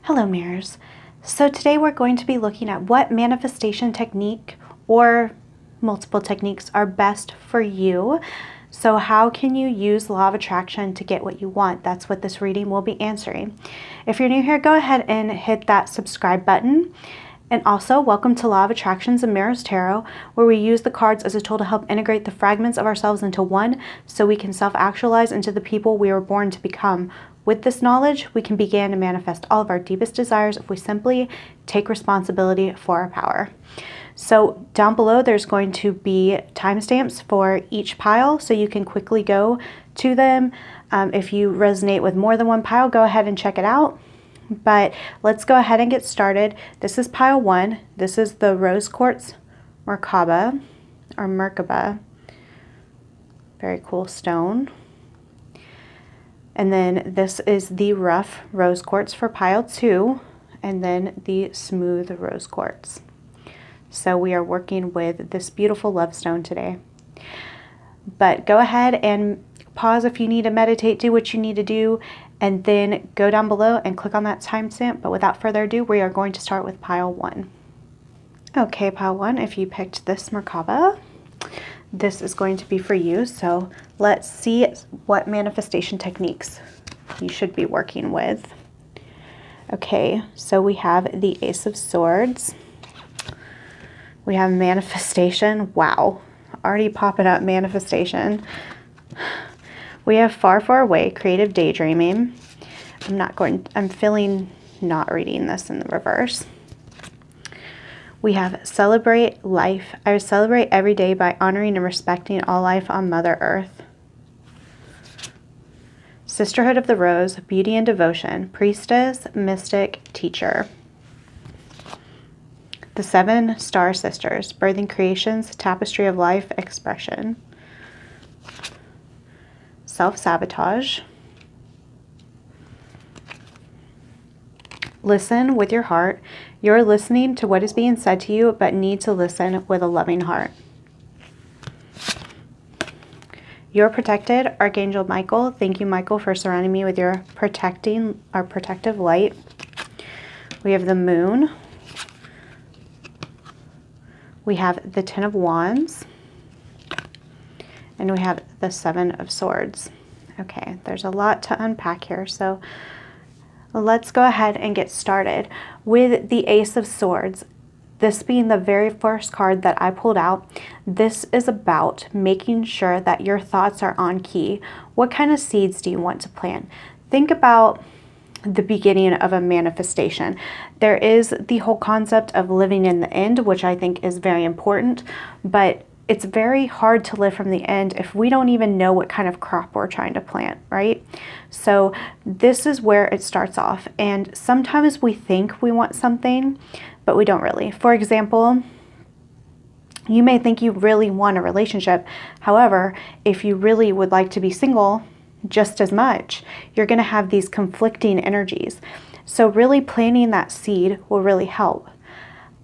Hello, mirrors. So today we're going to be looking at what manifestation technique or multiple techniques are best for you. So how can you use law of attraction to get what you want? That's what this reading will be answering. If you're new here, go ahead and hit that subscribe button. And also, welcome to Law of Attractions and Mirrors Tarot, where we use the cards as a tool to help integrate the fragments of ourselves into one so we can self-actualize into the people we were born to become. With this knowledge, we can begin to manifest all of our deepest desires if we simply take responsibility for our power. So down below, there's going to be timestamps for each pile, so you can quickly go to them. If you resonate with more than one pile, go ahead and check it out. But let's go ahead and get started. This is pile 1. This is the rose quartz merkaba or merkaba. Very cool stone. And then this is the rough rose quartz for pile 2, and then the smooth rose quartz. So we are working with this beautiful love stone today. But go ahead and pause if you need to meditate, do what you need to do, and then go down below and click on that timestamp. But without further ado, we are going to start with pile 1. Okay, pile 1, if you picked this merkaba, this is going to be for you. So let's see what manifestation techniques you should be working with. Okay, so we have the Ace of Swords. We have manifestation. Wow, already popping up manifestation. We have far, far away, creative daydreaming. I'm feeling not reading this in the reverse. We have celebrate life. I would celebrate every day by honoring and respecting all life on Mother Earth. Sisterhood of the Rose, beauty and devotion. Priestess, mystic, teacher. The 7 Star Sisters, birthing creations, tapestry of life, expression. Self-sabotage. Listen with your heart. You're listening to what is being said to you, but need to listen with a loving heart. You're protected, Archangel Michael. Thank you, Michael, for surrounding me with your protective light. We have the Moon. We have the 10 of Wands. And we have the 7 of Swords. Okay, there's a lot to unpack here, so let's go ahead and get started with the Ace of Swords. This being the very first card that I pulled out, this is about making sure that your thoughts are on key. What kind of seeds do you want to plant? Think about the beginning of a manifestation. There is the whole concept of living in the end, which I think is very important, but it's very hard to live from the end if we don't even know what kind of crop we're trying to plant, right? So this is where it starts off. And sometimes we think we want something, but we don't really. For example, you may think you really want a relationship. However, if you really would like to be single just as much, you're going to have these conflicting energies. So really planting that seed will really help.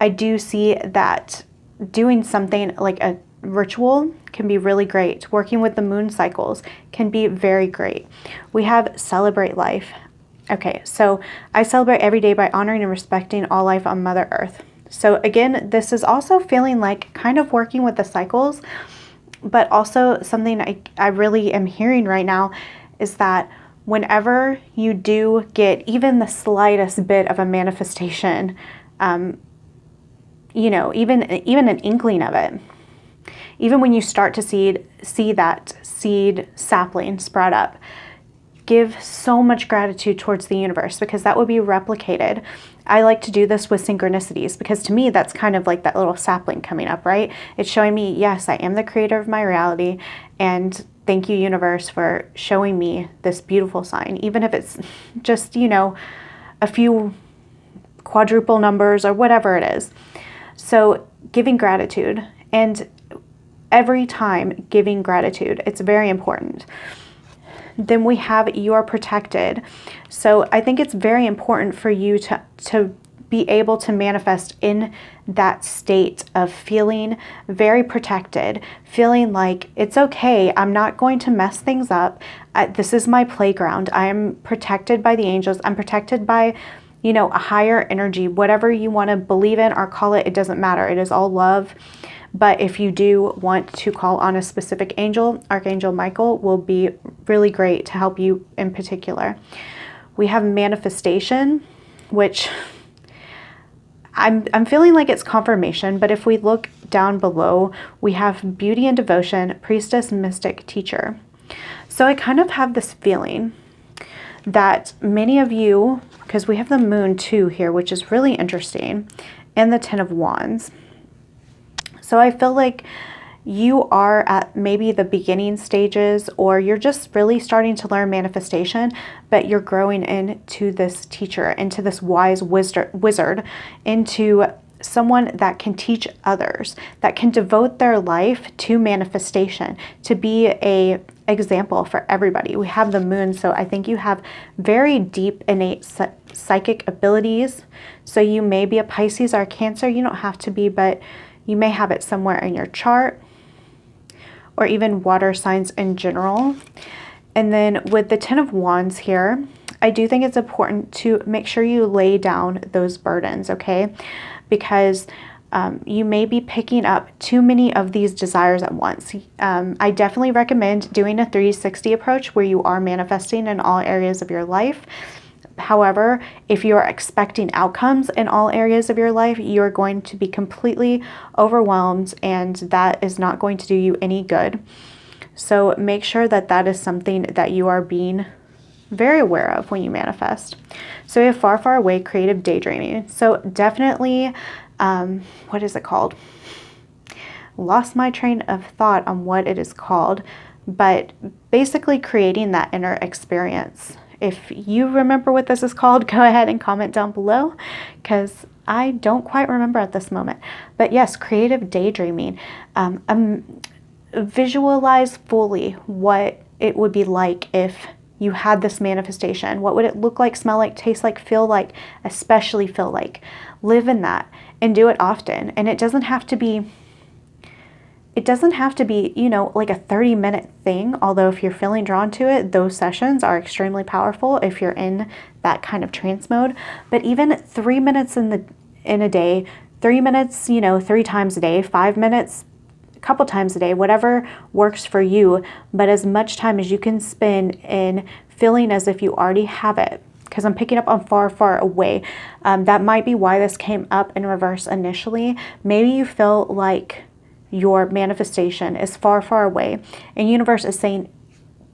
I do see that doing something like a ritual can be really great. Working with the moon cycles can be very great. We have celebrate life. Okay, so I celebrate every day by honoring and respecting all life on Mother Earth. So again, this is also feeling like kind of working with the cycles, but also something I really am hearing right now is that whenever you do get even the slightest bit of a manifestation, you know, even an inkling of it, even when you start to see that seed sapling sprout up, give so much gratitude towards the universe because that will be replicated. I like to do this with synchronicities because to me, that's kind of like that little sapling coming up, right? It's showing me, yes, I am the creator of my reality. And thank you, universe, for showing me this beautiful sign, even if it's just, you know, a few quadruple numbers or whatever it is. So giving gratitude, and every time giving gratitude, it's very important. Then we have you're protected. So I think it's very important for you to be able to manifest in that state of feeling very protected, feeling like it's okay, I'm not going to mess things up. This is my playground. I am protected by the angels. I'm protected by, you know, a higher energy, whatever you want to believe in or call it, it doesn't matter. It is all love. But if you do want to call on a specific angel, Archangel Michael will be really great to help you in particular. We have manifestation, which I'm feeling like it's confirmation, but if we look down below, we have beauty and devotion, priestess, mystic, teacher. So I kind of have this feeling that many of you, because we have the moon too here, which is really interesting, and the 10 of wands. So I feel like you are at maybe the beginning stages, or you're just really starting to learn manifestation, but you're growing into this teacher, into this wise wizard, into someone that can teach others, that can devote their life to manifestation, to be a example for everybody. We have the moon, so I think you have very deep innate psychic abilities. So you may be a Pisces or a Cancer. You don't have to be, but you may have it somewhere in your chart, or even water signs in general. And then with the 10 of wands here, I do think it's important to make sure you lay down those burdens, okay? Because you may be picking up too many of these desires at once. I definitely recommend doing a 360 approach where you are manifesting in all areas of your life. However, if you are expecting outcomes in all areas of your life, you're going to be completely overwhelmed, and that is not going to do you any good. So make sure that that is something that you are being very aware of when you manifest. So we have far, far away, creative daydreaming. So definitely, what is it called? Lost my train of thought on what it is called, but basically creating that inner experience. If you remember what this is called, go ahead and comment down below, because I don't quite remember at this moment. But yes, creative daydreaming. Visualize fully what it would be like if you had this manifestation. What would it look like, smell like, taste like, feel like, especially feel like? Live in that and do it often. And it doesn't have to be, you know, like a 30-minute thing. Although if you're feeling drawn to it, those sessions are extremely powerful if you're in that kind of trance mode. But even 3 minutes in a day, 3 minutes, you know, 3 times a day, 5 minutes, a couple times a day, whatever works for you, but as much time as you can spend in feeling as if you already have it. Because I'm picking up on far, far away. That might be why this came up in reverse initially. Maybe you feel like your manifestation is far, far away, and universe is saying,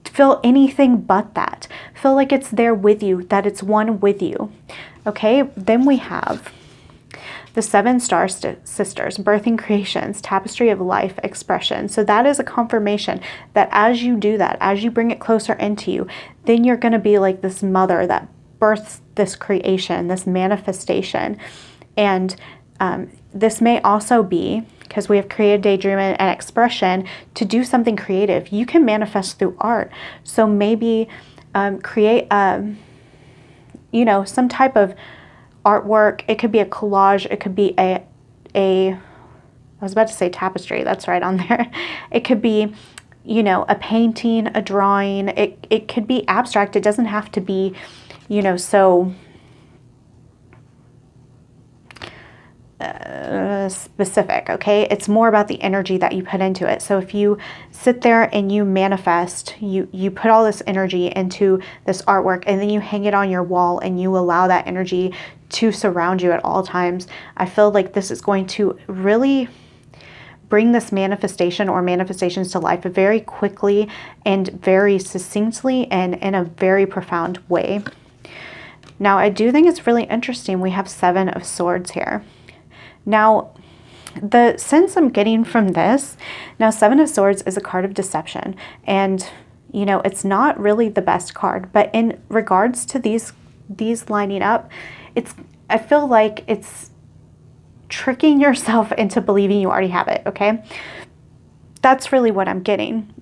feel anything but that. Feel like it's there with you, that it's one with you. Okay, then we have the 7 star sisters, birthing creations, tapestry of life, expression. So that is a confirmation that as you do that, as you bring it closer into you, then you're going to be like this mother that births this creation, this manifestation. And this may also be, because we have creative daydreaming and expression, to do something creative. You can manifest through art. So maybe create, you know, some type of artwork. It could be a collage. It could be I was about to say tapestry. That's right on there. It could be, you know, a painting, a drawing. It could be abstract. It doesn't have to be, you know, so specific, okay? It's more about the energy that you put into it. So if you sit there and you manifest, you put all this energy into this artwork, and then you hang it on your wall and you allow that energy to surround you at all times, I feel like this is going to really bring this manifestation or manifestations to life very quickly and very succinctly and in a very profound way. Now, I do think it's really interesting. We have 7 of swords here. Now, the sense I'm getting from this, now 7 of swords is a card of deception, and you know, it's not really the best card, but in regards to these lining up, I feel like it's tricking yourself into believing you already have it, okay? That's really what I'm getting,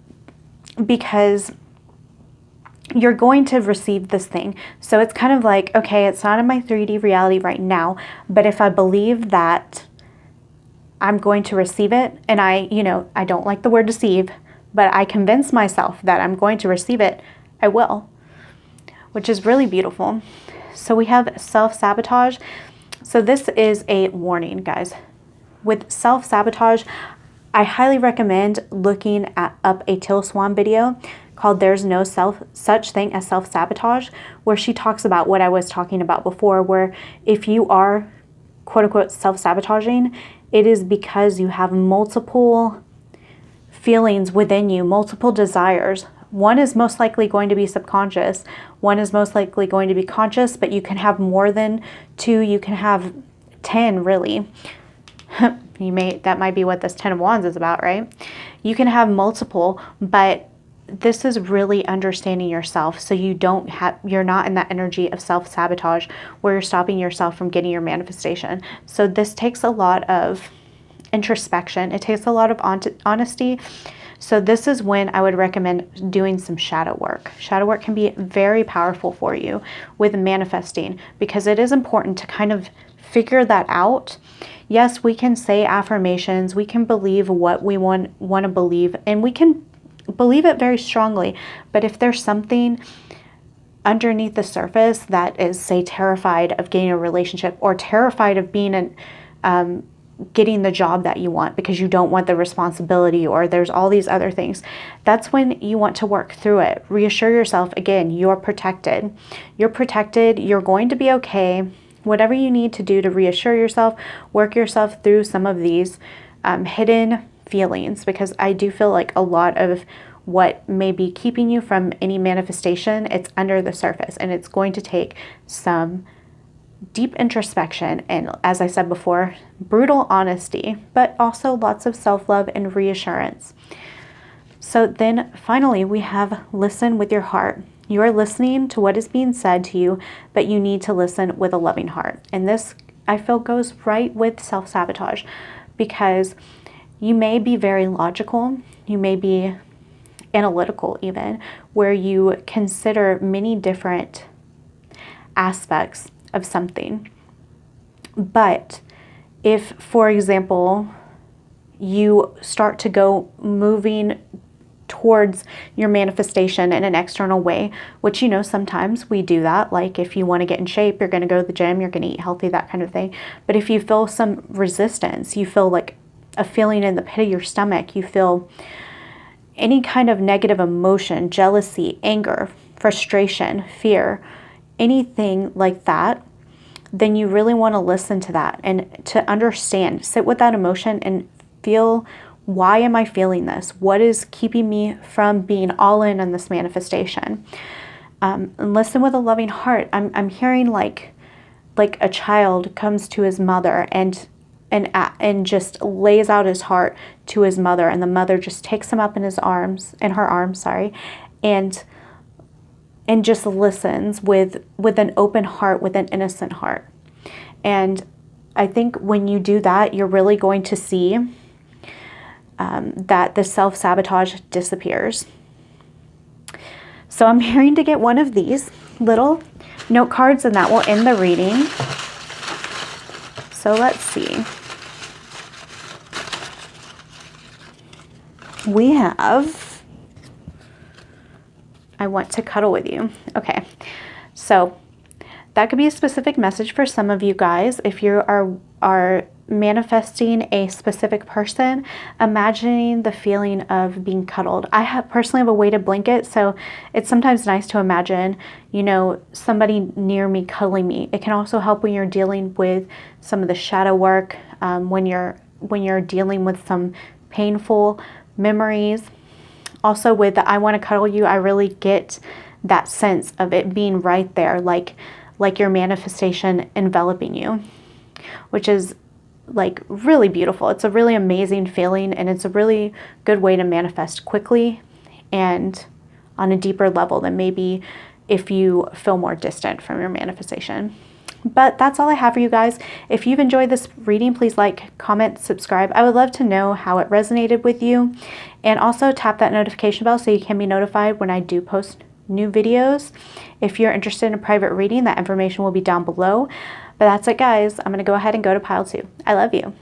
because you're going to receive this thing. So it's kind of like, okay, it's not in my 3D reality right now, but if I believe that I'm going to receive it, and I don't like the word deceive, but I convince myself that I'm going to receive it, I will, which is really beautiful. So we have self-sabotage. So this is a warning, guys. With self-sabotage, I highly recommend looking up a Teal Swan video called There's No Such Thing as Self-Sabotage, where she talks about what I was talking about before, where if you are quote unquote self-sabotaging, it is because you have multiple feelings within you, multiple desires. One is most likely going to be subconscious. One is most likely going to be conscious, but you can have more than 2. You can have 10, really. That might be what this 10 of Wands is about, right? You can have multiple, but this is really understanding yourself, so you're not in that energy of self-sabotage where you're stopping yourself from getting your manifestation. So this takes a lot of introspection. It takes a lot of honesty. So this is when I would recommend doing some shadow work. Shadow work can be very powerful for you with manifesting, because it is important to kind of figure that out. Yes, we can say affirmations, we can believe what we want to believe, and we can believe it very strongly. But if there's something underneath the surface that is, say, terrified of getting a relationship, or terrified of being getting the job that you want because you don't want the responsibility, or there's all these other things, that's when you want to work through it. Reassure yourself, again, you're protected. You're protected. You're going to be okay. Whatever you need to do to reassure yourself, work yourself through some of these hidden feelings, because I do feel like a lot of what may be keeping you from any manifestation, it's under the surface, and it's going to take some deep introspection and, as I said before, brutal honesty, but also lots of self-love and reassurance. So then finally we have listen with your heart. You are listening to what is being said to you, but you need to listen with a loving heart. And this, I feel, goes right with self-sabotage, because you may be very logical, you may be analytical even, where you consider many different aspects of something. But if, for example, you start to go moving towards your manifestation in an external way, which, sometimes we do that. Like if you want to get in shape, you're going to go to the gym, you're going to eat healthy, that kind of thing. But if you feel some resistance, you feel like a feeling in the pit of your stomach, you feel any kind of negative emotion, jealousy, anger, frustration, fear, anything like that, then you really want to listen to that and to understand, sit with that emotion and feel, why am I feeling this? What is keeping me from being all in on this manifestation? And listen with a loving heart. I'm hearing like a child comes to his mother and just lays out his heart to his mother, and the mother just takes him up in her arms, and just listens with an open heart, with an innocent heart. And I think when you do that, you're really going to see that the self-sabotage disappears. So I'm hearing to get one of these little note cards, and that will end the reading. So let's see. We have, I want to cuddle with you. Okay, so that could be a specific message for some of you guys. If you are manifesting a specific person, imagining the feeling of being cuddled. I personally have a weighted blanket, so it's sometimes nice to imagine, somebody near me cuddling me. It can also help when you're dealing with some of the shadow work, when you're dealing with some painful memories. Also with the I want to cuddle you, I really get that sense of it being right there, like your manifestation enveloping you, which is like really beautiful. It's a really amazing feeling, and it's a really good way to manifest quickly and on a deeper level than maybe if you feel more distant from your manifestation. But that's all I have for you guys. If you've enjoyed this reading, please like, comment, subscribe. I would love to know how it resonated with you. And also tap that notification bell so you can be notified when I do post new videos. If you're interested in a private reading, that information will be down below. But that's it, guys. I'm going to go ahead and go to pile 2. I love you.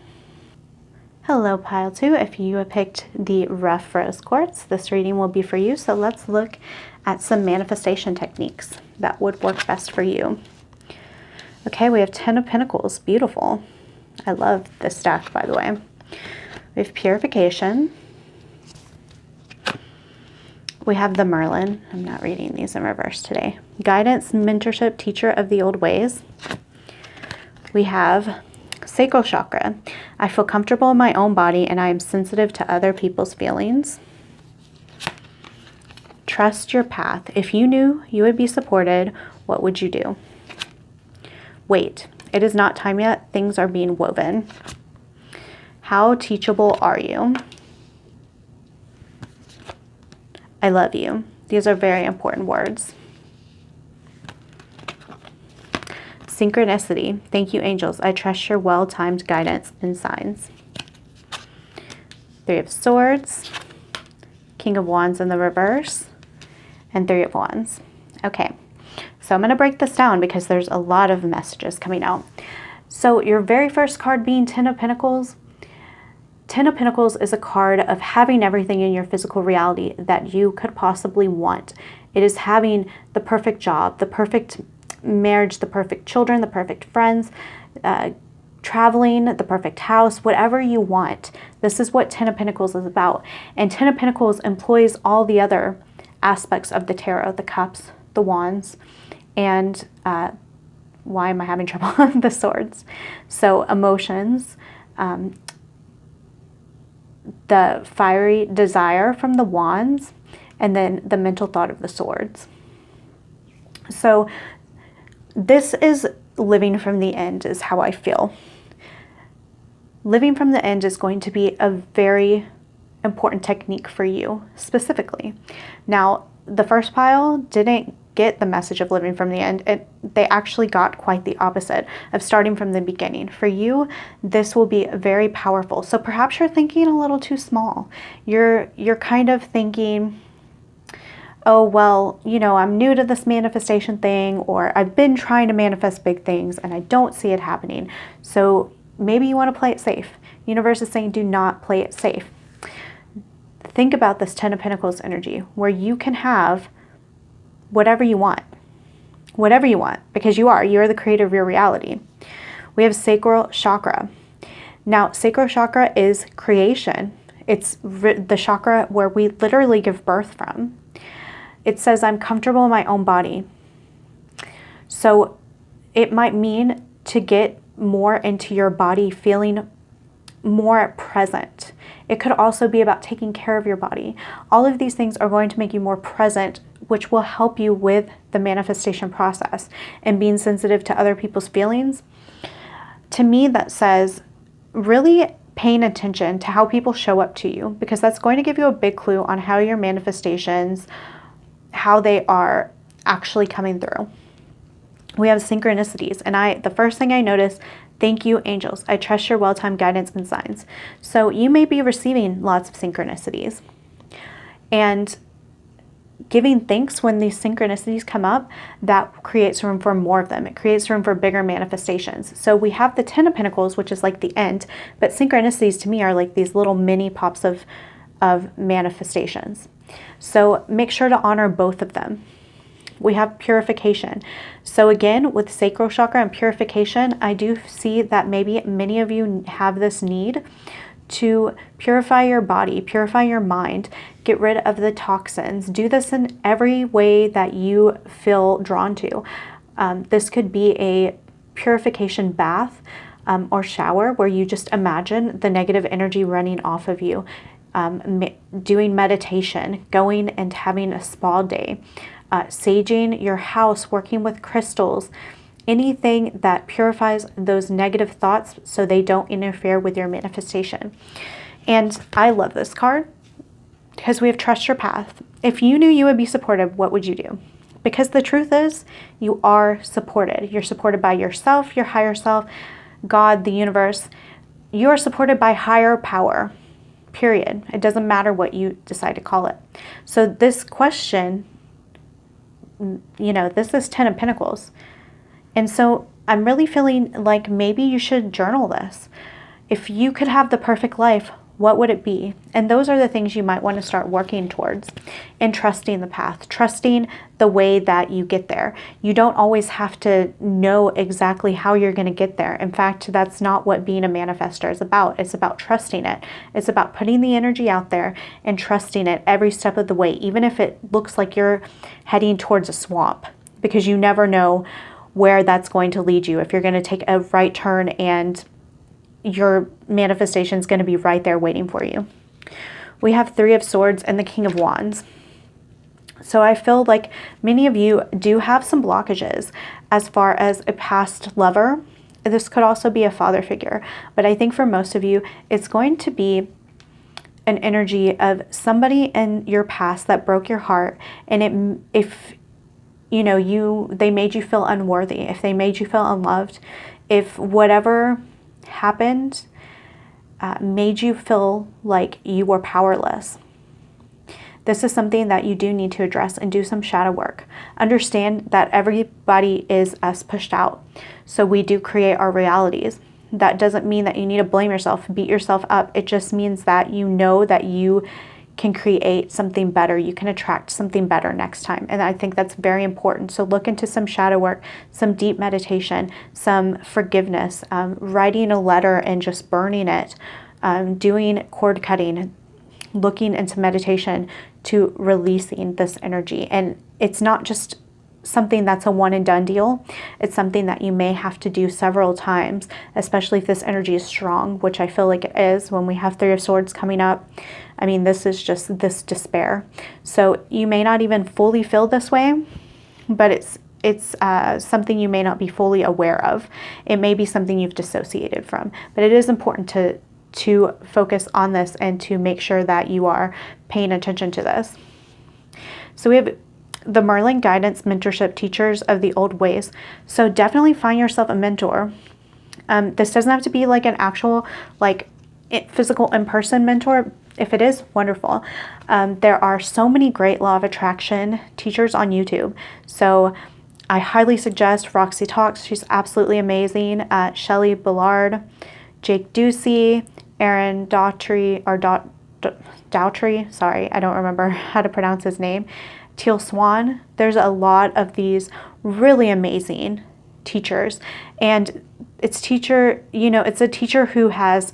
Hello, pile 2. If you have picked the rough rose quartz, this reading will be for you. So let's look at some manifestation techniques that would work best for you. Okay, we have 10 of Pentacles. Beautiful. I love this stack, by the way. We have purification. We have the Merlin. I'm not reading these in reverse today. Guidance, mentorship, teacher of the old ways. We have sacral chakra. I feel comfortable in my own body and I am sensitive to other people's feelings. Trust your path. If you knew you would be supported, what would you do? Wait, it is not time yet. Things are being woven. How teachable are you? I love you. These are very important words. Synchronicity. Thank you, angels. I trust your well-timed guidance and signs. Three of Swords. King of Wands in the reverse. And Three of Wands. Okay. So I'm going to break this down because there's a lot of messages coming out. So your very first card being 10 of Pentacles. 10 of Pentacles is a card of having everything in your physical reality that you could possibly want. It is having the perfect job, the perfect marriage, the perfect children, the perfect friends, traveling, the perfect house, whatever you want. This is what 10 of Pentacles is about. And 10 of Pentacles employs all the other aspects of the tarot, the cups, the wands, and why am I having trouble on the swords? So emotions, the fiery desire from the wands, and then the mental thought of the swords. So this is living from the end is how I feel. Living from the end is going to be a very important technique for you specifically. Now, the first pile didn't get the message of living from the end. They actually got quite the opposite of starting from the beginning. For you, this will be very powerful. So perhaps you're thinking a little too small. You're kind of thinking, oh, well, you know, I'm new to this manifestation thing, or I've been trying to manifest big things and I don't see it happening. So maybe you want to play it safe. Universe is saying do not play it safe. Think about this 10 of Pentacles energy where you can have whatever you want, because you're the creator of your reality. We have sacral chakra. Now, sacral chakra is creation. It's the chakra where we literally give birth from. It says, I'm comfortable in my own body. So it might mean to get more into your body, feeling more present. It could also be about taking care of your body. All of these things are going to make you more present, which will help you with the manifestation process and being sensitive to other people's feelings. To me, that says really paying attention to how people show up to you, because that's going to give you a big clue on how your manifestations, how they are actually coming through. We have synchronicities, and the first thing I noticed, thank you, angels. I trust your well-timed guidance and signs. So you may be receiving lots of synchronicities and giving thanks when these synchronicities come up. That creates room for more of them. It creates room for bigger manifestations. So we have the 10 of Pentacles, which is like the end, but synchronicities to me are like these little mini pops of manifestations. So make sure to honor both of them. We have purification. So again, with sacral chakra and purification, I do see that maybe many of you have this need to purify your body, purify your mind, get rid of the toxins. Do this in every way that you feel drawn to. This could be a purification bath or shower where you just imagine the negative energy running off of you. Doing meditation, going and having a spa day, saging your house, working with crystals, anything that purifies those negative thoughts so they don't interfere with your manifestation. And I love this card because we have trust your path. If you knew you would be supported, what would you do? Because the truth is, you are supported. You're supported by yourself, your higher self, God, the universe. You are supported by higher power, period. It doesn't matter what you decide to call it. So this question, you know, this is 10 of Pentacles. And so I'm really feeling like maybe you should journal this. If you could have the perfect life, What would it be? And those are the things you might want to start working towards, and trusting the path, trusting the way that you get there. You don't always have to know exactly how you're going to get there. In fact, that's not what being a manifestor is about. It's about trusting it. It's about putting the energy out there and trusting it every step of the way, even if it looks like you're heading towards a swamp, because you never know where that's going to lead you. If you're going to take a right turn, and your manifestation is going to be right there waiting for you. We have Three of Swords and the King of Wands. So I feel like many of you do have some blockages as far as a past lover. This could also be a father figure, but I think for most of you, it's going to be an energy of somebody in your past that broke your heart, and if you know, they made you feel unworthy, if they made you feel unloved, if whatever happened made you feel like you were powerless. This is something that you do need to address and do some shadow work. Understand that everybody is us pushed out. So we do create our realities. That doesn't mean that you need to blame yourself, beat yourself up. It just means that you know that you can create something better. You can attract something better next time. And I think that's very important. So look into some shadow work, some deep meditation, some forgiveness, writing a letter and just burning it, doing cord cutting, looking into meditation to releasing this energy. And it's not just something that's a one and done deal. It's something that you may have to do several times, especially if this energy is strong, which I feel like it is when we have Three of Swords coming up. I mean, this is just this despair. So you may not even fully feel this way, but it's something you may not be fully aware of. It may be something you've dissociated from, but it is important to focus on this and to make sure that you are paying attention to this. So we have the Merlin guidance, mentorship, teachers of the old ways. So definitely find yourself a mentor. This doesn't have to be like an actual, like physical in-person mentor. If it is, wonderful. There are so many great law of attraction teachers on YouTube. So I highly suggest Roxy Talks. She's absolutely amazing. Shelly Ballard, Jake Ducey, Aaron Daughtry, Daughtry. Sorry, I don't remember how to pronounce his name. Teal Swan. There's a lot of these really amazing teachers, and it's a teacher who has,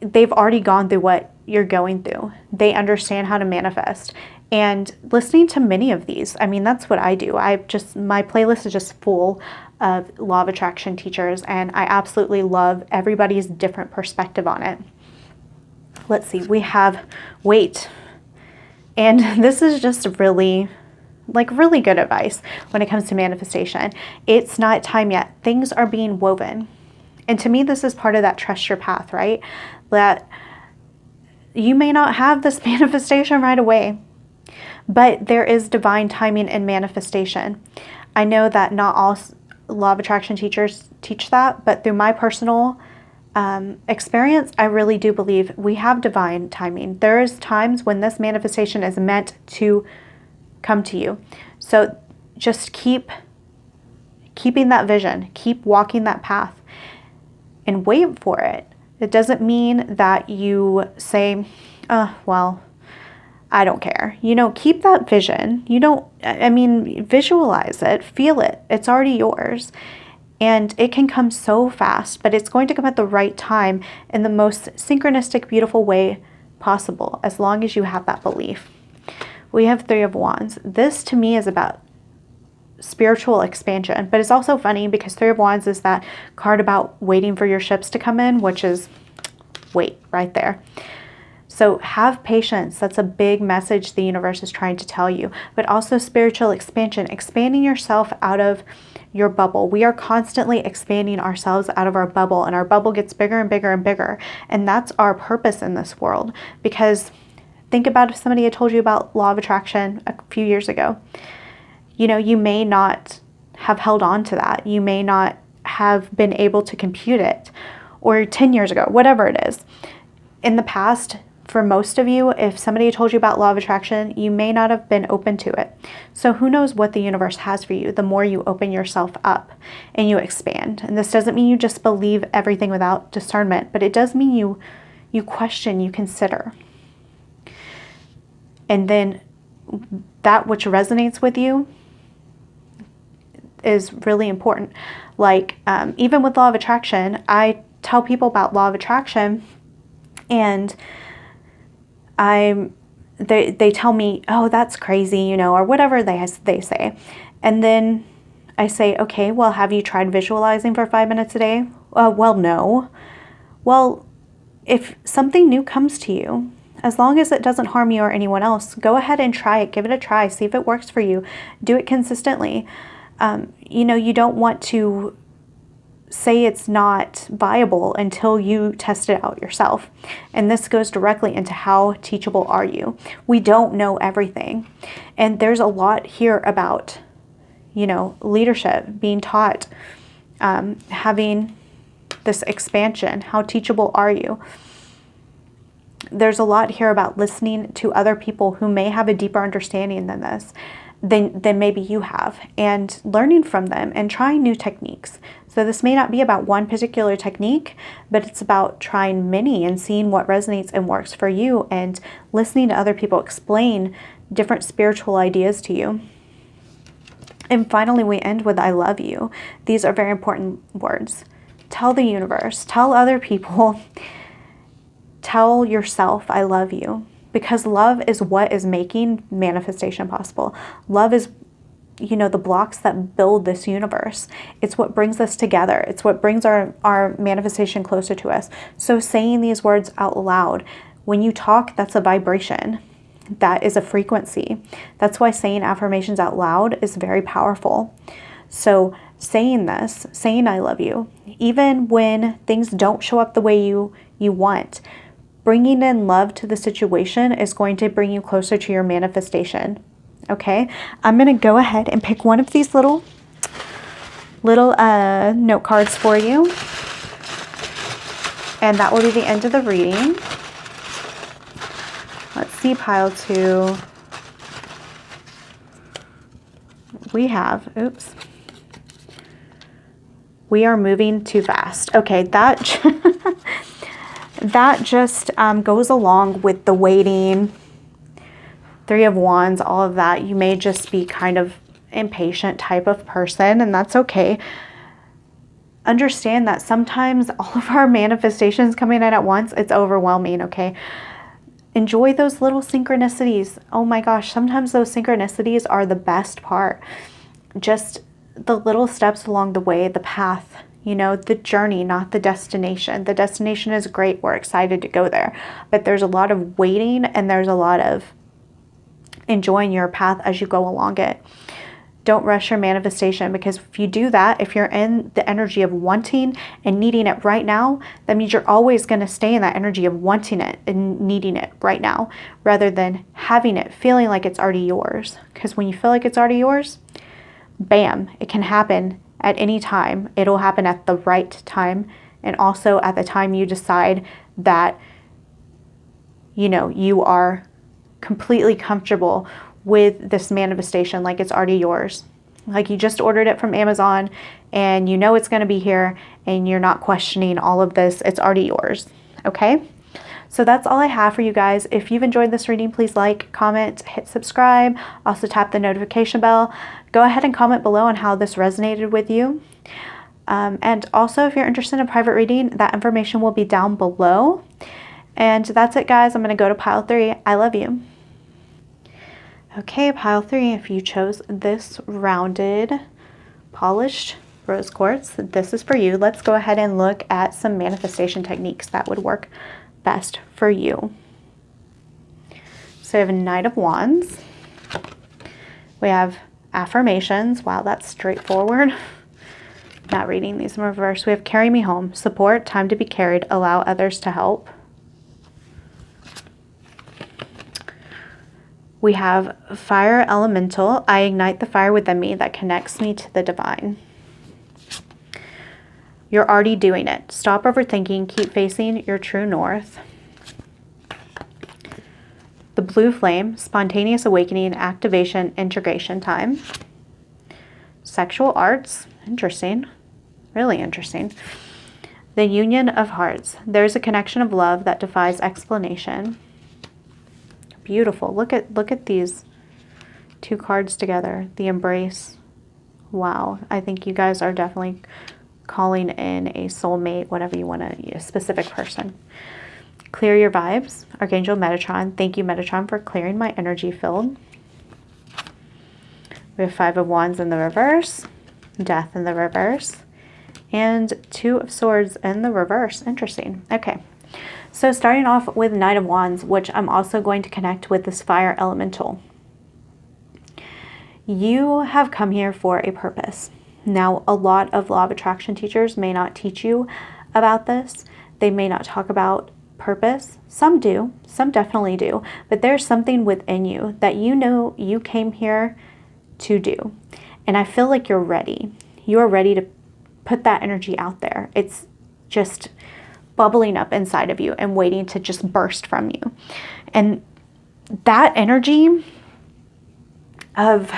they've already gone through what you're going through. They understand how to manifest. And listening to many of these, I mean, that's what I do. My playlist is just full of law of attraction teachers, and I absolutely love everybody's different perspective on it. Let's see, we have Wait. And this is just really good advice when it comes to manifestation. It's not time yet. Things are being woven. And to me, this is part of that trust your path, right? That you may not have this manifestation right away, but there is divine timing in manifestation. I know that not all law of attraction teachers teach that, but through my personal experience, I really do believe we have divine timing. There is times when this manifestation is meant to come to you. So just keeping that vision, keep walking that path, and wait for it. It doesn't mean that you say, well, I don't care. Keep that vision. Visualize it, feel it. It's already yours. And it can come so fast, but it's going to come at the right time in the most synchronistic, beautiful way possible, as long as you have that belief. We have Three of Wands. This to me is about spiritual expansion, but it's also funny because Three of Wands is that card about waiting for your ships to come in, which is wait right there. So have patience. That's a big message the universe is trying to tell you, but also spiritual expansion, expanding yourself out of your bubble. We are constantly expanding ourselves out of our bubble, and our bubble gets bigger and bigger and bigger. And that's our purpose in this world. Because think about if somebody had told you about law of attraction a few years ago. You may not have held on to that. You may not have been able to compute it, or 10 years ago, whatever it is. In the past, for most of you, if somebody told you about law of attraction, you may not have been open to it. So who knows what the universe has for you the more you open yourself up and you expand. And this doesn't mean you just believe everything without discernment, but it does mean you question, you consider. And then that which resonates with you is really important. Like even with law of attraction, I tell people about law of attraction, and they tell me, oh, that's crazy, you know, or whatever they say. And then I say, okay, well, have you tried visualizing for 5 minutes a day? Well, no. Well, if something new comes to you, as long as it doesn't harm you or anyone else, go ahead and try it. Give it a try. See if it works for you. Do it consistently. You know, you don't want to say it's not viable until you test it out yourself. And this goes directly into how teachable are you. We don't know everything. And there's a lot here about, you know, leadership, being taught, having this expansion. How teachable are you? There's a lot here about listening to other people who may have a deeper understanding than this, than maybe you have, and learning from them and trying new techniques. So this may not be about one particular technique, but it's about trying many and seeing what resonates and works for you, and listening to other people explain different spiritual ideas to you. And finally, we end with I love you. These are very important words. Tell the universe, tell other people, tell yourself I love you, because love is what is making manifestation possible. Love is, you know, the blocks that build this universe. It's what brings us together. It's what brings our manifestation closer to us. So saying these words out loud, when you talk, that's a vibration. That is a frequency. That's why saying affirmations out loud is very powerful. So saying this, saying I love you, even when things don't show up the way you want, bringing in love to the situation is going to bring you closer to your manifestation. Okay, I'm going to go ahead and pick one of these little note cards for you. And that will be the end of the reading. Let's see, pile 2. We have, oops. We are moving too fast. Okay, that that just goes along with the waiting, 3 of Wands, all of that. You may just be kind of impatient type of person, and that's okay. Understand that sometimes all of our manifestations coming in at once, it's overwhelming, okay? Enjoy those little synchronicities. Oh my gosh, sometimes those synchronicities are the best part. Just the little steps along the way, the path, you know, the journey, not the destination. The destination is great. We're excited to go there. But there's a lot of waiting, and there's a lot of enjoying your path as you go along it. Don't rush your manifestation, because if you do that, if you're in the energy of wanting and needing it right now, that means you're always going to stay in that energy of wanting it and needing it right now, rather than having it, feeling like it's already yours. Because when you feel like it's already yours, bam, it can happen at any time. It'll happen at the right time, and also at the time you decide that, you know, you are completely comfortable with this manifestation, like it's already yours. Like you just ordered it from Amazon and you know it's going to be here, and you're not questioning all of this. It's already yours. Okay? So that's all I have for you guys. If you've enjoyed this reading, please like, comment, hit subscribe. Also tap the notification bell. Go ahead and comment below on how this resonated with you. And also, if you're interested in a private reading, that information will be down below. And that's it, guys. I'm going to go to pile 3. I love you. Okay, pile 3, if you chose this rounded, polished rose quartz, this is for you. Let's go ahead and look at some manifestation techniques that would work best for you. So we have a Knight of Wands. We have affirmations. Wow, that's straightforward. Not reading these in reverse. We have Carry Me Home. Support, time to be carried, allow others to help. We have Fire Elemental. I ignite the fire within me that connects me to the divine. You're already doing it. Stop overthinking. Keep facing your true north. blue flame, spontaneous awakening, activation, integration time. Sexual arts, interesting, really interesting. The union of hearts. There's a connection of love that defies explanation. Beautiful. Look at these two cards together. The embrace. Wow. I think you guys are definitely calling in a soulmate, whatever you want to, a specific person. Clear your vibes. Archangel Metatron. Thank you, Metatron, for clearing my energy field. We have 5 of Wands in the reverse. Death in the reverse. And 2 of Swords in the reverse. Interesting. Okay. So starting off with Knight of Wands, which I'm also going to connect with this fire elemental. You have come here for a purpose. Now, a lot of law of attraction teachers may not teach you about this. They may not talk about purpose. Some do. Some definitely do. But there's something within you that you know you came here to do. And I feel like you're ready. You are ready to put that energy out there. It's just bubbling up inside of you and waiting to just burst from you. And that energy of,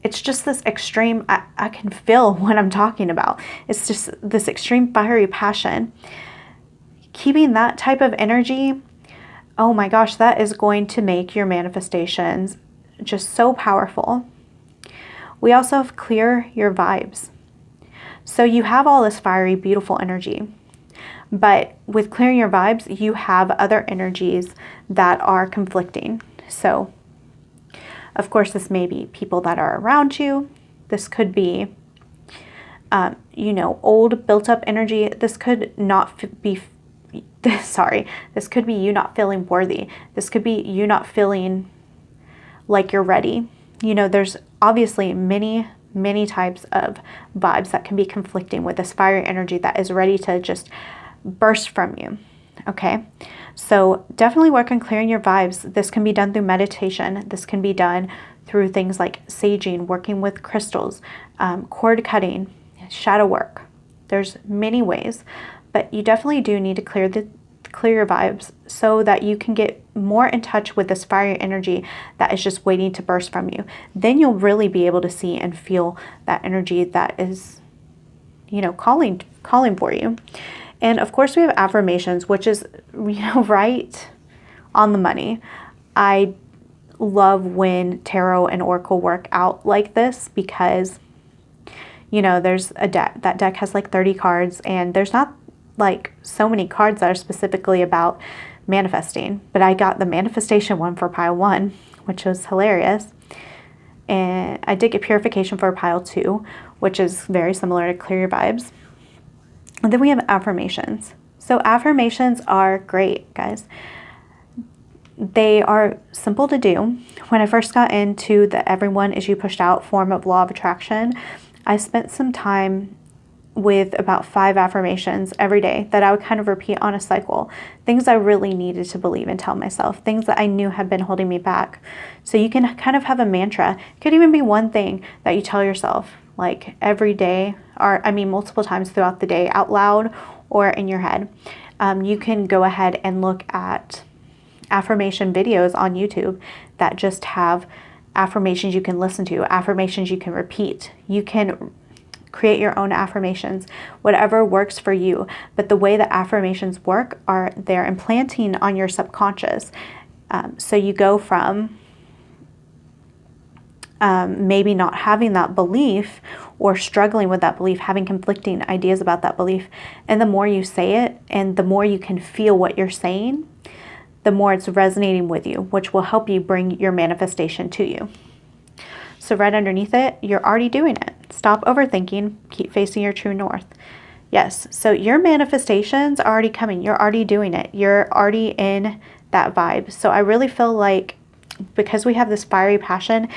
it's just this extreme, I can feel what I'm talking about. It's just this extreme fiery passion. Keeping that type of energy, oh my gosh, that is going to make your manifestations just so powerful. We also have clear your vibes. So you have all this fiery, beautiful energy. But with clearing your vibes, you have other energies that are conflicting. So, of course, this may be people that are around you. This could be, old built-up energy. This could not be, this could be you not feeling worthy. This could be you not feeling like you're ready. There's obviously many types of vibes that can be conflicting with this fiery energy that is ready to just burst from you. Okay, so definitely work on clearing your vibes. This can be done through meditation. This can be done through things like saging, working with crystals, cord cutting, shadow work. There's many ways, but you definitely do need to clear your vibes so that you can get more in touch with this fiery energy that is just waiting to burst from you. Then you'll really be able to see and feel that energy that is, calling for you. And of course we have affirmations, which is, right on the money. I love when tarot and oracle work out like this because, there's a deck. That deck has like 30 cards and there's not like so many cards that are specifically about manifesting. But I got the manifestation one for pile 1, which was hilarious. And I did get purification for pile 2, which is very similar to clear your vibes. And then we have affirmations. So affirmations are great, guys. They are simple to do. When I first got into the everyone is you pushed out form of law of attraction, I spent some time with about 5 affirmations every day that I would kind of repeat on a cycle. Things I really needed to believe and tell myself. Things that I knew had been holding me back. So you can kind of have a mantra. It could even be one thing that you tell yourself like every day, or multiple times throughout the day out loud or in your head. You can go ahead and look at affirmation videos on YouTube that just have affirmations you can listen to, affirmations you can repeat. You can create your own affirmations, whatever works for you. But the way that affirmations work are they're implanting on your subconscious. So you go from maybe not having that belief or struggling with that belief, having conflicting ideas about that belief. And the more you say it and the more you can feel what you're saying, the more it's resonating with you, which will help you bring your manifestation to you. So right underneath it, you're already doing it. Stop overthinking, keep facing your true north. Yes, so your manifestations are already coming. You're already doing it. You're already in that vibe. So I really feel like because we have this fiery passion,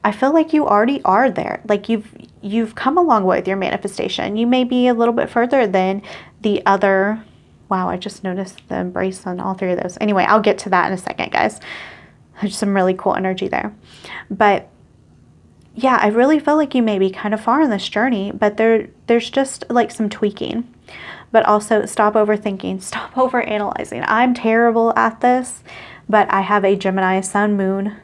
I feel like you already are there. Like you've come a long way with your manifestation. You may be a little bit further than the other. Wow, I just noticed the embrace on all 3 of those. Anyway, I'll get to that in a second, guys. There's some really cool energy there. But yeah, I really feel like you may be kind of far on this journey, but there's just like some tweaking. But also stop overthinking, stop overanalyzing. I'm terrible at this, but I have a Gemini sun, moon,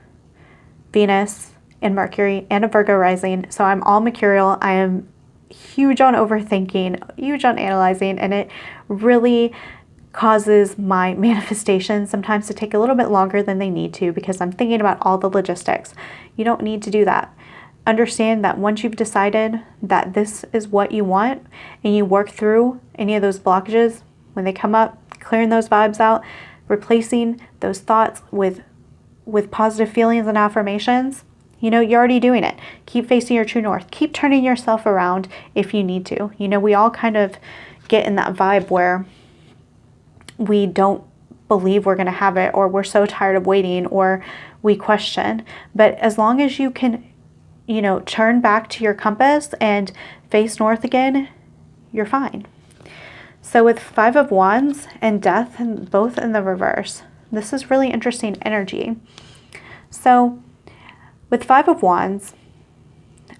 Venus, and Mercury, and a Virgo rising. So I'm all mercurial. I am huge on overthinking, huge on analyzing, and it really causes my manifestations sometimes to take a little bit longer than they need to because I'm thinking about all the logistics. You don't need to do that. Understand that once you've decided that this is what you want and you work through any of those blockages when they come up, clearing those vibes out, replacing those thoughts with positive feelings and affirmations, you're already doing it. Keep facing your true north. Keep turning yourself around if you need to. We all kind of get in that vibe where we don't believe we're going to have it, or we're so tired of waiting, or we question. But as long as you can, turn back to your compass and face north again, you're fine. So with 5 of Wands and Death, both in the reverse, this is really interesting energy. So with 5 of Wands,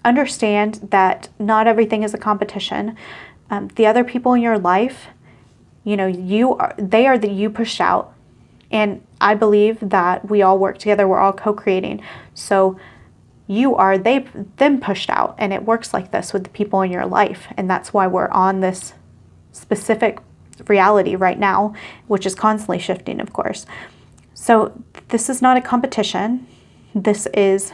understand that not everything is a competition. The other people in your life, they are the you pushed out. And I believe that we all work together. We're all co-creating. So you are them pushed out. And it works like this with the people in your life. And that's why we're on this specific reality right now, which is constantly shifting, of course. So this is not a competition. This is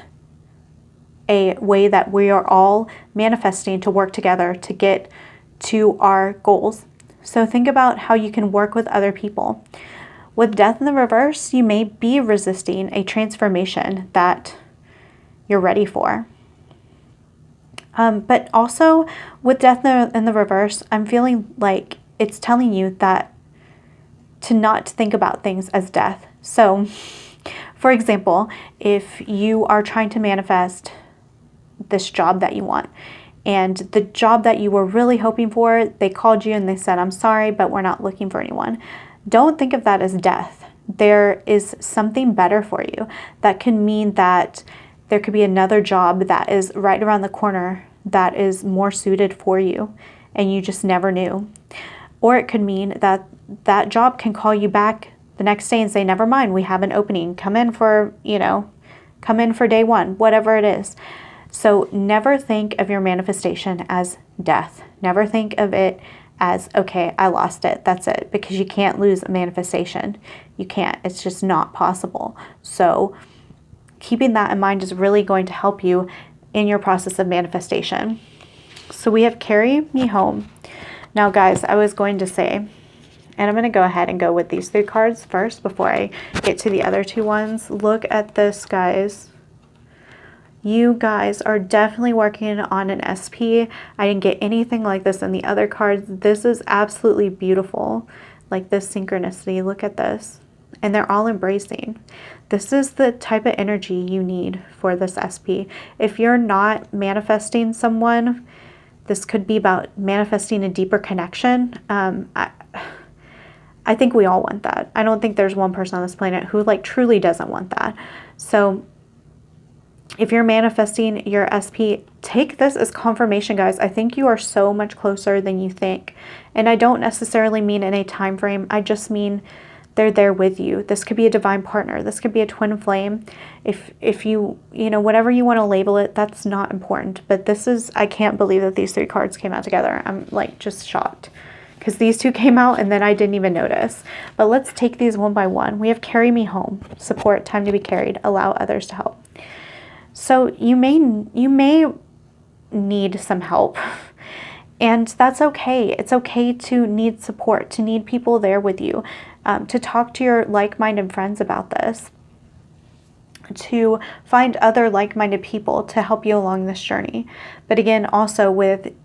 a way that we are all manifesting to work together to get to our goals. So think about how you can work with other people. With Death in the reverse, you may be resisting a transformation that you're ready for. But also with Death in the reverse, I'm feeling like it's telling you that to not think about things as death. So, for example, if you are trying to manifest this job that you want, and the job that you were really hoping for, they called you and they said, I'm sorry, but we're not looking for anyone. Don't think of that as death. There is something better for you. That can mean that there could be another job that is right around the corner that is more suited for you, and you just never knew. Or it could mean that that job can call you back the next day and say, never mind, we have an opening. Come in for day one, whatever it is. So never think of your manifestation as death. Never think of it as, okay, I lost it. That's it. Because you can't lose a manifestation. You can't. It's just not possible. So keeping that in mind is really going to help you in your process of manifestation. So we have Carry Me Home. Now, guys, I was going to say, and I'm going to go ahead and go with these 3 cards first before I get to the other 2 ones. Look at this, guys. You guys are definitely working on an SP. I didn't get anything like this in the other cards. This is absolutely beautiful. Like this synchronicity. Look at this. And they're all embracing. This is the type of energy you need for this SP. If you're not manifesting someone, this could be about manifesting a deeper connection. I think we all want that. I don't think there's one person on this planet who truly doesn't want that. So if you're manifesting your SP, take this as confirmation, guys. I think you are so much closer than you think. And I don't necessarily mean in a time frame. I just mean they're there with you. This could be a divine partner. This could be a twin flame. If you whatever you want to label it, that's not important. But this is, I can't believe that these 3 cards came out together. I'm just shocked. Because these 2 came out and then I didn't even notice. But let's take these one by one. We have Carry Me Home. Support, time to be carried. Allow others to help. So you may need some help, and that's okay. It's okay to need support, to need people there with you, to talk to your like-minded friends about this, to find other like-minded people to help you along this journey. But again, also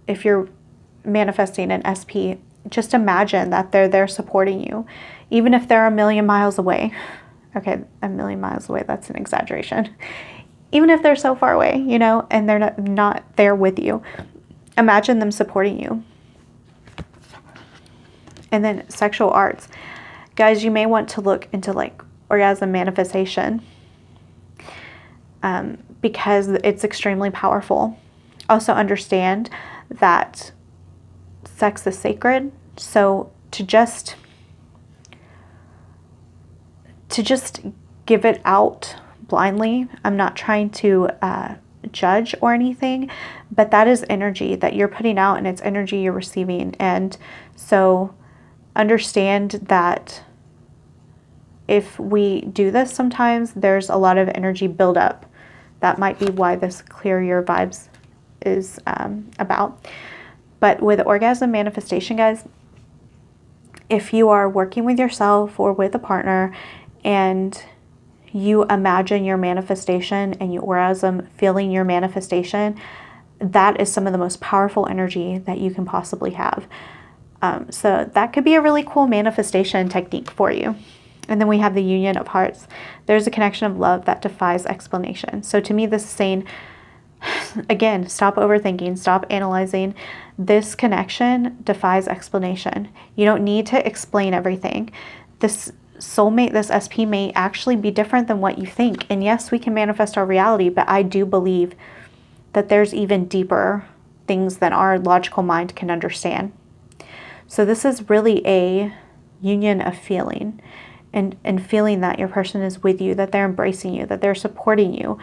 if you're manifesting an SP, just imagine that they're there supporting you, even if they're a million miles away. Okay, a million miles away, that's an exaggeration. Even if they're so far away, and they're not there with you, imagine them supporting you. And then sexual arts. Guys, you may want to look into orgasm manifestation because it's extremely powerful. Also understand that sex is sacred. So to to just give it out blindly. I'm not trying to judge or anything, but that is energy that you're putting out, and it's energy you're receiving. And so understand that if we do this, sometimes there's a lot of energy buildup. That might be why this clear your vibes is about. But with orgasm manifestation, guys, if you are working with yourself or with a partner and you imagine your manifestation and you orgasm feeling your manifestation, that is some of the most powerful energy that you can possibly have. So that could be a really cool manifestation technique for you. And then we have the union of hearts. There's a connection of love that defies explanation. So to me, this is saying, again, stop overthinking, stop analyzing. This connection defies explanation. You don't need to explain everything. This soulmate, this SP may actually be different than what you think. And yes, we can manifest our reality, but I do believe that there's even deeper things than our logical mind can understand. So this is really a union of feeling. And feeling that your person is with you, that they're embracing you, that they're supporting you.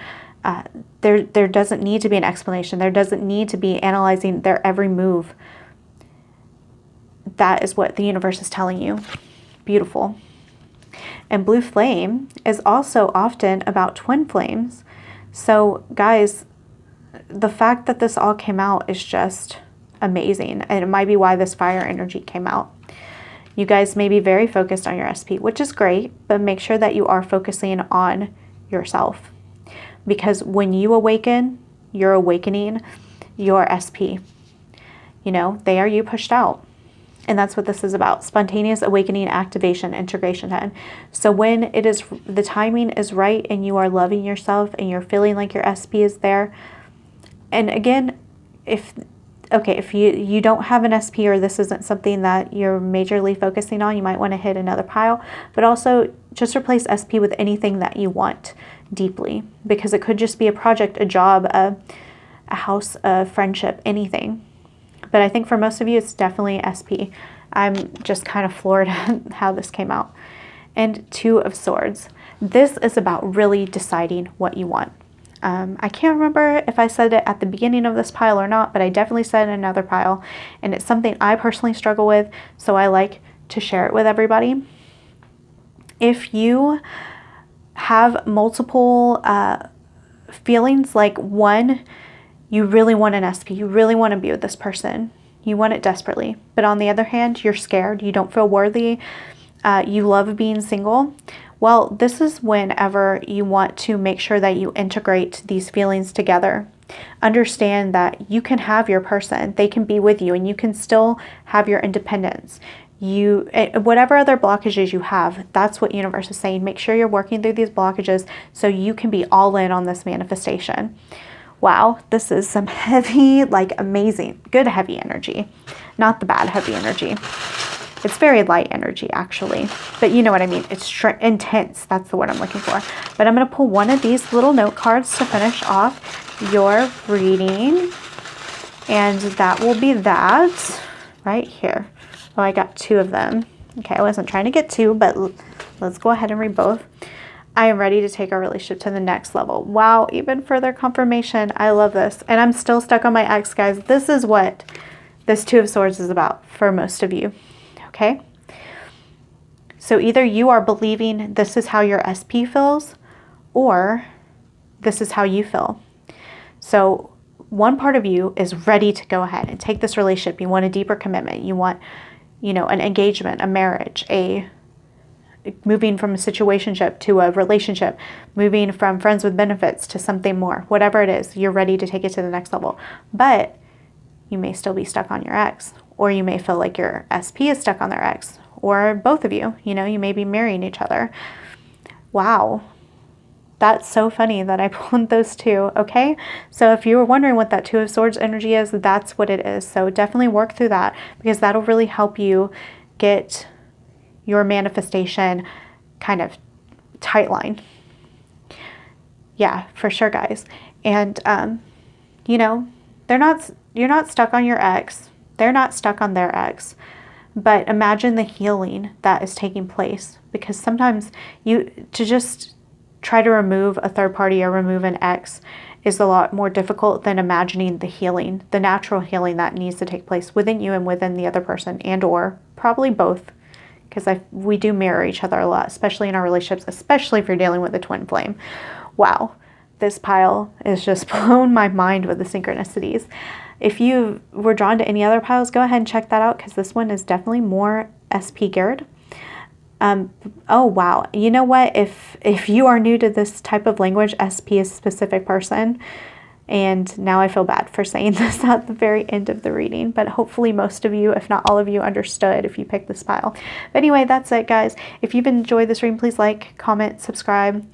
There doesn't need to be an explanation. There doesn't need to be analyzing their every move. That is what the universe is telling you. Beautiful. And blue flame is also often about twin flames. So guys, the fact that this all came out is just amazing. And it might be why this fire energy came out. You guys may be very focused on your SP, which is great, but make sure that you are focusing on yourself. Because when you awaken, you're awakening your SP. You know, they are you pushed out. And that's what this is about. Spontaneous awakening, activation, integration head. So when it is, the timing is right and you are loving yourself and you're feeling like your SP is there. And again, if you don't have an SP or this isn't something that you're majorly focusing on, you might want to hit another pile. But also just replace SP with anything that you want deeply, because it could just be a project, a job, a house, a friendship, anything. But I think for most of you, it's definitely SP. I'm just kind of floored at how this came out. And Two of Swords. This is about really deciding what you want. I can't remember if I said it at the beginning of this pile or not, but I definitely said it in another pile. And it's something I personally struggle with, so I like to share it with everybody. If you have multiple feelings, like one, you really want an SP, you really want to be with this person, you want it desperately. But on the other hand, you're scared, you don't feel worthy, you love being single. Well, this is whenever you want to make sure that you integrate these feelings together. Understand that you can have your person, they can be with you, and you can still have your independence. Whatever other blockages you have, that's what universe is saying. Make sure you're working through these blockages so you can be all in on this manifestation. Wow, this is some heavy, like amazing, good heavy energy, not the bad heavy energy. It's very light energy, actually, but you know what I mean. It's intense. That's the word I'm looking for. But I'm going to pull one of these little note cards to finish off your reading, and that will be that right here. Oh, I got two of them. Okay, I wasn't trying to get two, but let's go ahead and read both. I am ready to take our relationship to the next level. Wow, even further confirmation. I love this. And I'm still stuck on my ex, guys. This is what this Two of Swords is about for most of you. Okay, so either you are believing this is how your SP feels, or this is how you feel. So one part of you is ready to go ahead and take this relationship. You want a deeper commitment. You want, an engagement, a marriage, moving from a situationship to a relationship, moving from friends with benefits to something more. Whatever it is, you're ready to take it to the next level. But you may still be stuck on your ex. Or you may feel like your SP is stuck on their ex, or both of you, you may be marrying each other. Wow. That's so funny that I pulled those two, okay? So if you were wondering what that Two of Swords energy is, that's what it is. So definitely work through that, because that'll really help you get your manifestation kind of tight line. Yeah, for sure, guys. And, you're not stuck on your ex. They're not stuck on their ex, But imagine the healing that is taking place, because sometimes to just try to remove a third party or remove an ex is a lot more difficult than imagining the healing, the natural healing that needs to take place within you and within the other person, and or probably both, because we do mirror each other a lot, especially in our relationships, especially if you're dealing with a twin flame. Wow, this pile is just blown my mind with the synchronicities. If you were drawn to any other piles, go ahead and check that out, because this one is definitely more SP geared. Oh, wow. You know what? If you are new to this type of language, SP is specific person. And now I feel bad for saying this at the very end of the reading, but hopefully most of you, if not all of you, understood if you picked this pile. But anyway, that's it, guys. If you've enjoyed this reading, please like, comment, subscribe,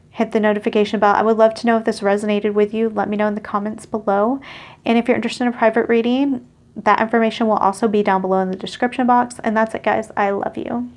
hit the notification bell. I would love to know if this resonated with you. Let me know in the comments below. And if you're interested in a private reading, that information will also be down below in the description box. And that's it, guys. I love you.